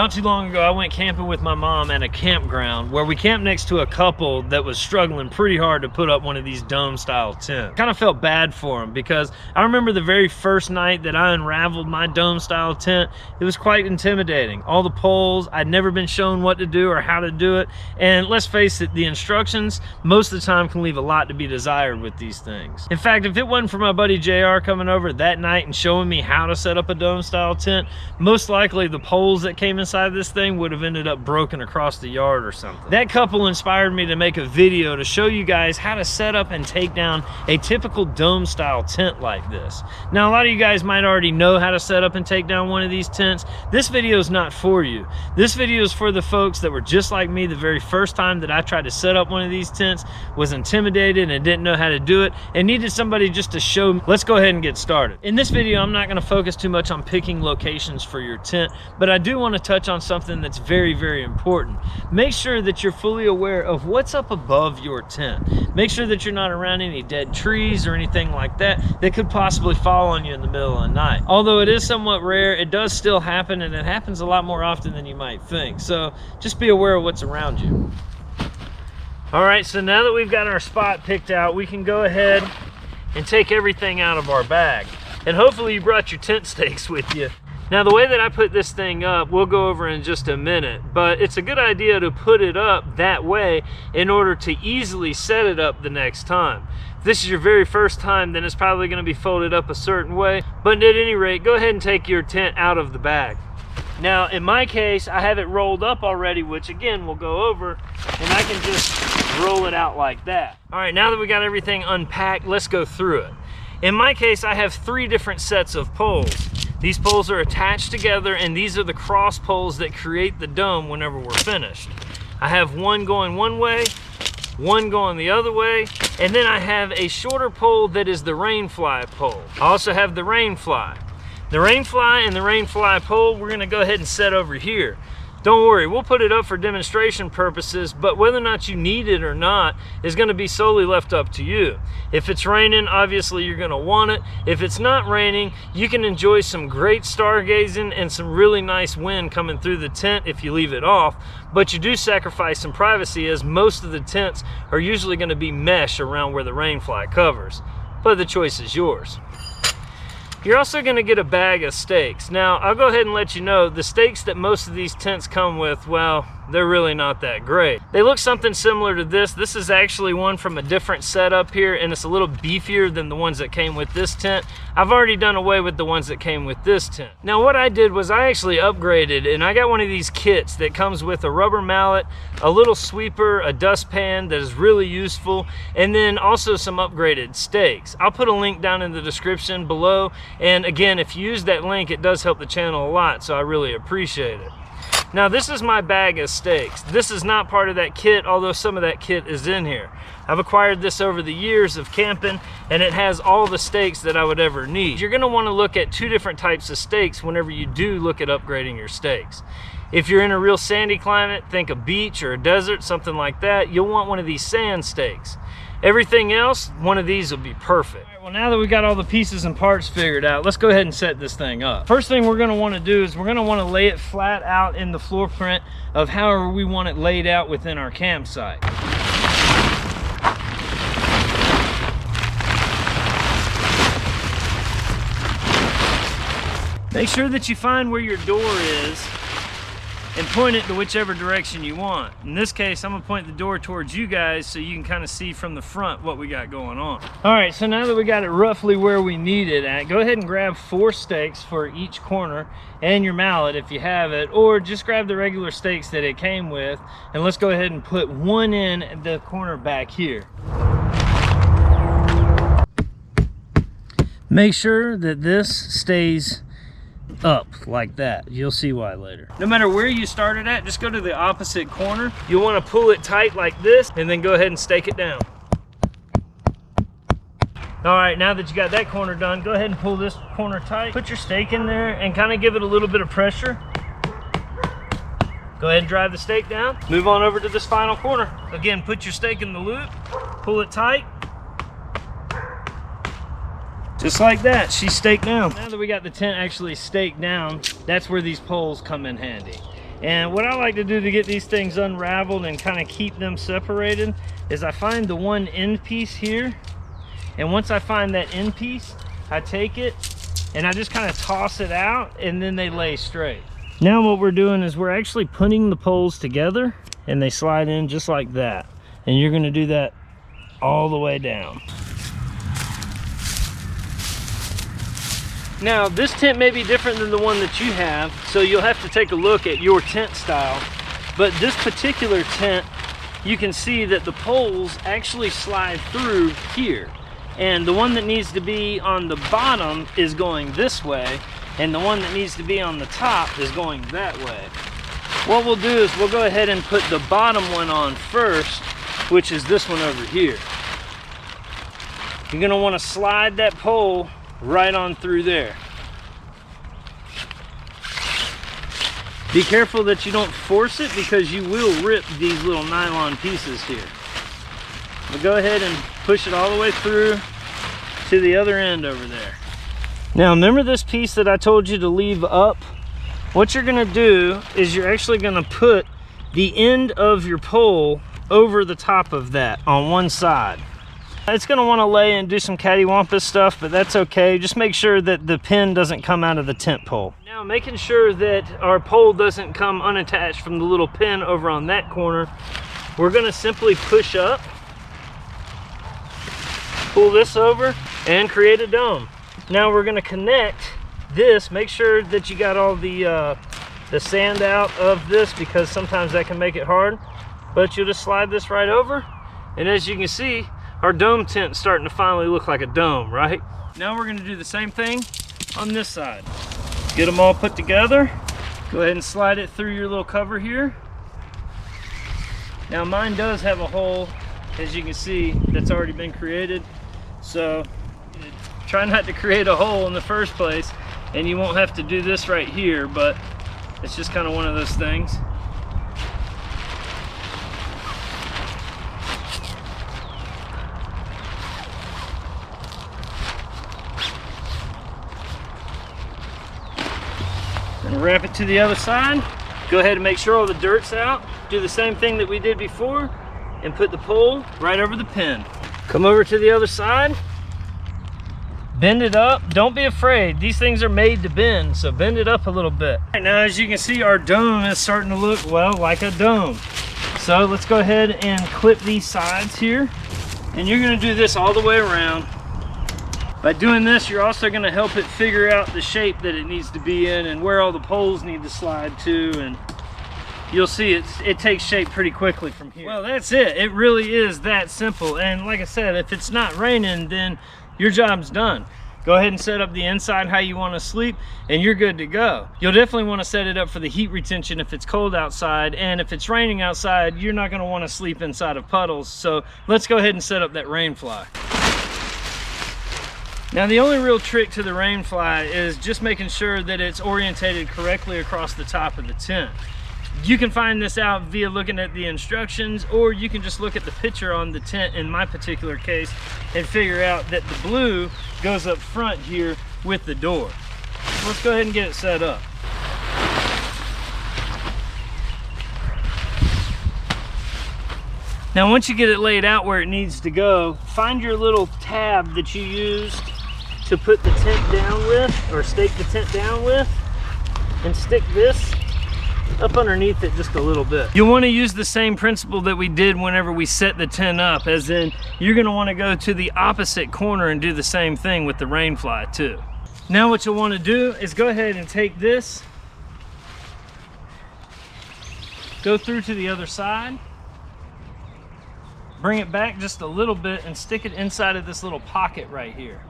Not too long ago, I went camping with my mom at a campground where we camped next to a couple that was struggling pretty hard to put up one of these dome style tents. Kind of felt bad for them because I remember the very first night that I unraveled my dome style tent, it was quite intimidating. All the poles, I'd never been shown what to do or how to do it. And let's face it, the instructions most of the time can leave a lot to be desired with these things. In fact, if it wasn't for my buddy JR coming over that night and showing me how to set up a dome style tent, most likely the poles that came inside this thing would have ended up broken across the yard or something. That couple inspired me to make a video to show you guys how to set up and take down a typical dome style tent like this. Now, a lot of you guys might already know how to set up and take down one of these tents. This video is not for you. This video is for the folks that were just like me the very first time that I tried to set up one of these tents, was intimidated and didn't know how to do it, and needed somebody just to show me. Let's go ahead and get started. In this video, I'm not going to focus too much on picking locations for your tent, but I do want to touch on something that's very, very important. Make sure that you're fully aware of what's up above your tent. Make sure that you're not around any dead trees or anything like that could possibly fall on you in the middle of the night. Although it is somewhat rare, it does still happen, and it happens a lot more often than you might think. So just be aware of what's around you. All right, so now that we've got our spot picked out, we can go ahead and take everything out of our bag. And hopefully you brought your tent stakes with you. Now, the way that I put this thing up, we'll go over in just a minute, but it's a good idea to put it up that way in order to easily set it up the next time. If this is your very first time, then it's probably going to be folded up a certain way, but at any rate, go ahead and take your tent out of the bag. Now, in my case, I have it rolled up already, which again, we'll go over, and I can just roll it out like that. All right, now that we got everything unpacked, let's go through it. In my case, I have 3 different sets of poles. These poles are attached together, and these are the cross poles that create the dome whenever we're finished. I have one going one way, one going the other way, and then I have a shorter pole that is the Rainfly pole. I also have the Rainfly. The Rainfly and the Rainfly pole, we're gonna go ahead and set over here. Don't worry, we'll put it up for demonstration purposes, but whether or not you need it or not is going to be solely left up to you. If it's raining, obviously you're going to want it. If it's not raining, you can enjoy some great stargazing and some really nice wind coming through the tent if you leave it off, but you do sacrifice some privacy, as most of the tents are usually going to be mesh around where the Rainfly covers. But the choice is yours. You're also going to get a bag of stakes. Now, I'll go ahead and let you know, the stakes that most of these tents come with, well, they're really not that great. They look something similar to this. This is actually one from a different setup here, and it's a little beefier than the ones that came with this tent. I've already done away with the ones that came with this tent. Now, what I did was I actually upgraded, and I got one of these kits that comes with a rubber mallet, a little sweeper, a dustpan that is really useful, and then also some upgraded stakes. I'll put a link down in the description below, and again, if you use that link, it does help the channel a lot, so I really appreciate it. Now, this is my bag of stakes. This is not part of that kit, although some of that kit is in here. I've acquired this over the years of camping, and it has all the stakes that I would ever need. You're gonna wanna look at 2 different types of stakes whenever you do look at upgrading your stakes. If you're in a real sandy climate, think a beach or a desert, something like that, you'll want one of these sand stakes. Everything else, one of these will be perfect. All right, well, now that we got all the pieces and parts figured out, let's go ahead and set this thing up. First thing we're gonna wanna do is we're gonna wanna lay it flat out in the floor print of however we want it laid out within our campsite. Make sure that you find where your door is and point it to whichever direction you want. In this case, I'm gonna point the door towards you guys so you can kind of see from the front what we got going on. All right, so now that we got it roughly where we need it at, go ahead and grab 4 stakes for each corner and your mallet if you have it, or just grab the regular stakes that it came with, and let's go ahead and put one in the corner back here. Make sure that this stays up like that. You'll see why later. No matter where you started at, just go to the opposite corner. You'll want to pull it tight like this, and then go ahead and stake it down. All right, now that you got that corner done, go ahead and pull this corner tight. Put your stake in there and kind of give it a little bit of pressure. Go ahead and drive the stake down. Move on over to this final corner. Again, put your stake in the loop, pull it tight. Just like that, she's staked down. Now that we got the tent actually staked down, that's where these poles come in handy. And what I like to do to get these things unraveled and kind of keep them separated is I find the one end piece here, and once I find that end piece, I take it and I just kind of toss it out, and then they lay straight. Now what we're doing is we're actually putting the poles together, and they slide in just like that. And you're going to do that all the way down. Now this tent may be different than the one that you have, so you'll have to take a look at your tent style. But this particular tent, you can see that the poles actually slide through here. And the one that needs to be on the bottom is going this way, and the one that needs to be on the top is going that way. What we'll do is we'll go ahead and put the bottom one on first, which is this one over here. You're going to want to slide that pole right on through there. Be careful that you don't force it, because you will rip these little nylon pieces here. We'll go ahead and push it all the way through to the other end over there. Now remember this piece that I told you to leave up? What you're going to do is you're actually going to put the end of your pole over the top of that on one side. It's going to want to lay and do some cattywampus stuff, but that's okay. Just make sure that the pin doesn't come out of the tent pole. Now making sure that our pole doesn't come unattached from the little pin over on that corner, we're going to simply push up, pull this over, and create a dome. Now we're going to connect this. Make sure that you got all the sand out of this, because sometimes that can make it hard. But you'll just slide this right over, and as you can see, our dome tent is starting to finally look like a dome, right? Now we're going to do the same thing on this side. Get them all put together. Go ahead and slide it through your little cover here. Now mine does have a hole, as you can see, that's already been created. So try not to create a hole in the first place, and you won't have to do this right here, but it's just kind of one of those things. And wrap it to the other side. Go ahead and make sure all the dirt's out. Do the same thing that we did before, and put the pole right over the pin. Come over to the other side. Bend it up. Don't be afraid. These things are made to bend, so bend it up a little bit. Right now, as you can see, our dome is starting to look, well, like a dome. So let's go ahead and clip these sides here. And you're going to do this all the way around. By doing this, you're also going to help it figure out the shape that it needs to be in and where all the poles need to slide to, and you'll see it takes shape pretty quickly from here. Well, that's it. It really is that simple. And like I said, if it's not raining, then your job's done. Go ahead and set up the inside how you want to sleep, and you're good to go. You'll definitely want to set it up for the heat retention if it's cold outside, and if it's raining outside, you're not going to want to sleep inside of puddles. So let's go ahead and set up that Rainfly. Now the only real trick to the Rainfly is just making sure that it's orientated correctly across the top of the tent. You can find this out via looking at the instructions, or you can just look at the picture on the tent in my particular case and figure out that the blue goes up front here with the door. So let's go ahead and get it set up. Now once you get it laid out where it needs to go, find your little tab that you used to put the tent down with, or stake the tent down with, and stick this up underneath it just a little bit. You'll want to use the same principle that we did whenever we set the tent up, as in you're going to want to go to the opposite corner and do the same thing with the Rainfly too. Now what you'll want to do is go ahead and take this, go through to the other side, bring it back just a little bit and stick it inside of this little pocket right here.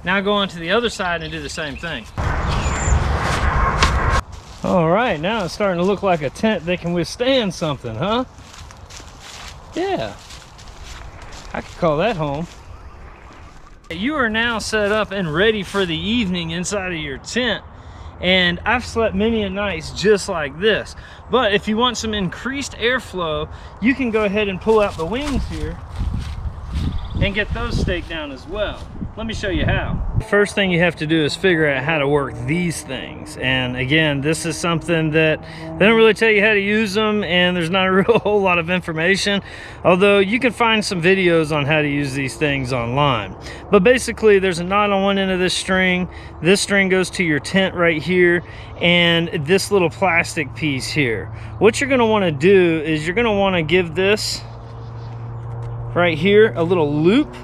Now go on to the other side and do the same thing. All right, now it's starting to look like a tent that can withstand something, huh? Yeah, I could call that home. You are now set up and ready for the evening inside of your tent. And I've slept many a nights just like this. But if you want some increased airflow, you can go ahead and pull out the wings here and get those staked down as well. Let me show you how. First thing you have to do is figure out how to work these things. And again, this is something that they don't really tell you how to use them, and there's not a whole lot of information, although you can find some videos on how to use these things online. But basically, there's a knot on one end of this string. This string goes to your tent right here, and this little plastic piece here. What you're gonna wanna do is you're gonna wanna give this right here a little loop.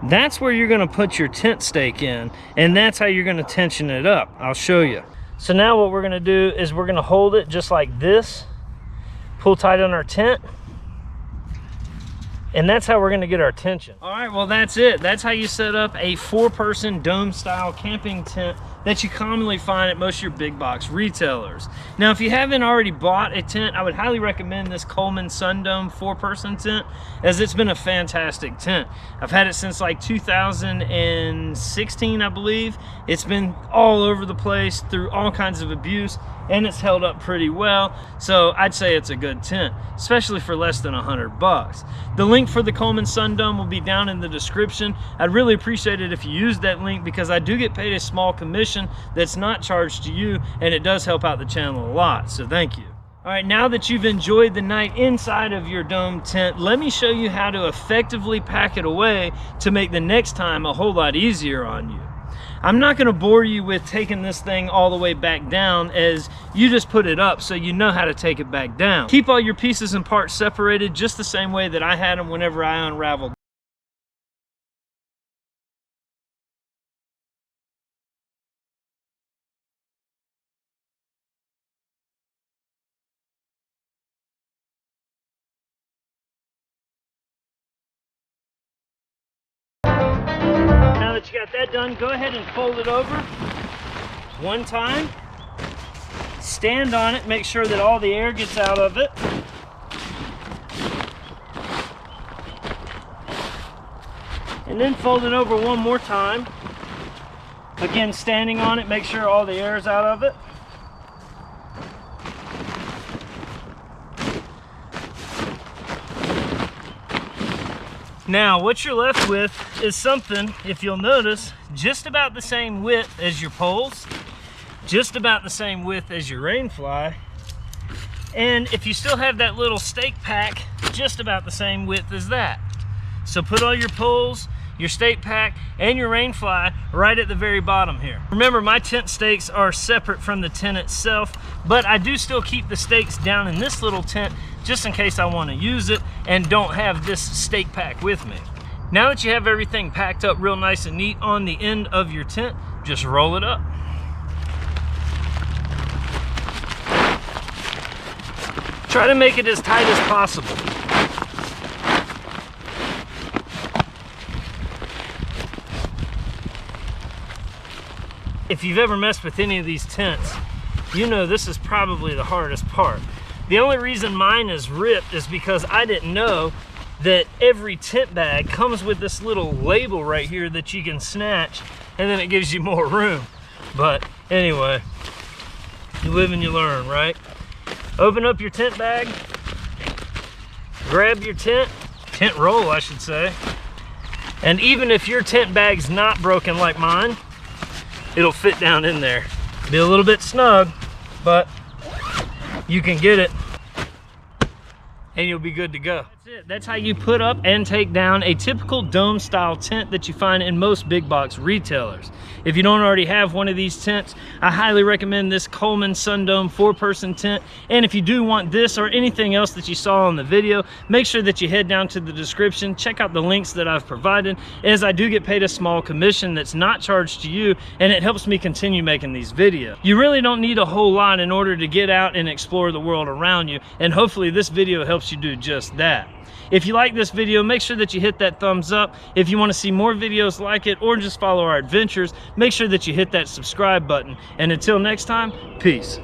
That's where you're gonna put your tent stake in, and that's how you're gonna tension it up. I'll show you. So now what we're gonna do is we're gonna hold it just like this, pull tight on our tent, and that's how we're gonna get our tension. All right, well that's it. That's how you set up a 4-person dome style camping tent that you commonly find at most of your big box retailers. Now, if you haven't already bought a tent, I would highly recommend this Coleman Sundome 4-person tent, as it's been a fantastic tent. I've had it since like 2016, I believe. It's been all over the place through all kinds of abuse, and it's held up pretty well. So I'd say it's a good tent, especially for less than $100. The link for the Coleman Sundome will be down in the description. I'd really appreciate it if you use that link, because I do get paid a small commission that's not charged to you, and it does help out the channel a lot, so thank you. All right, now that you've enjoyed the night inside of your dome tent, let me show you how to effectively pack it away to make the next time a whole lot easier on you. I'm not going to bore you with taking this thing all the way back down, as you just put it up so you know how to take it back down. Keep all your pieces and parts separated just the same way that I had them whenever I unraveled. Now that you got that done, go ahead and fold it over one time. Stand on it, make sure that all the air gets out of it. And then fold it over one more time. Again, standing on it, make sure all the air is out of it. Now, what you're left with is something, if you'll notice, just about the same width as your poles, just about the same width as your Rainfly, and if you still have that little stake pack, just about the same width as that. So put all your poles, your stake pack, and your Rainfly right at the very bottom here. Remember, my tent stakes are separate from the tent itself, but I do still keep the stakes down in this little tent just in case I want to use it and don't have this stake pack with me. Now that you have everything packed up real nice and neat on the end of your tent, just roll it up. Try to make it as tight as possible. If you've ever messed with any of these tents, you know this is probably the hardest part. The only reason mine is ripped is because I didn't know that every tent bag comes with this little label right here that you can snatch, and then it gives you more room. But anyway, you live and you learn, right? Open up your tent bag, grab your tent roll, I should say. And even if your tent bag's not broken like mine, it'll fit down in there. Be a little bit snug, but you can get it and you'll be good to go. That's it. That's how you put up and take down a typical dome style tent that you find in most big box retailers. If you don't already have one of these tents, I highly recommend this Coleman Sundome 4-person tent. And if you do want this or anything else that you saw in the video, make sure that you head down to the description, check out the links that I've provided, as I do get paid a small commission that's not charged to you, and it helps me continue making these videos. You really don't need a whole lot in order to get out and explore the world around you, and hopefully this video helps you do just that. If you like this video, make sure that you hit that thumbs up. If you want to see more videos like it or just follow our adventures, make sure that you hit that subscribe button. And until next time, peace.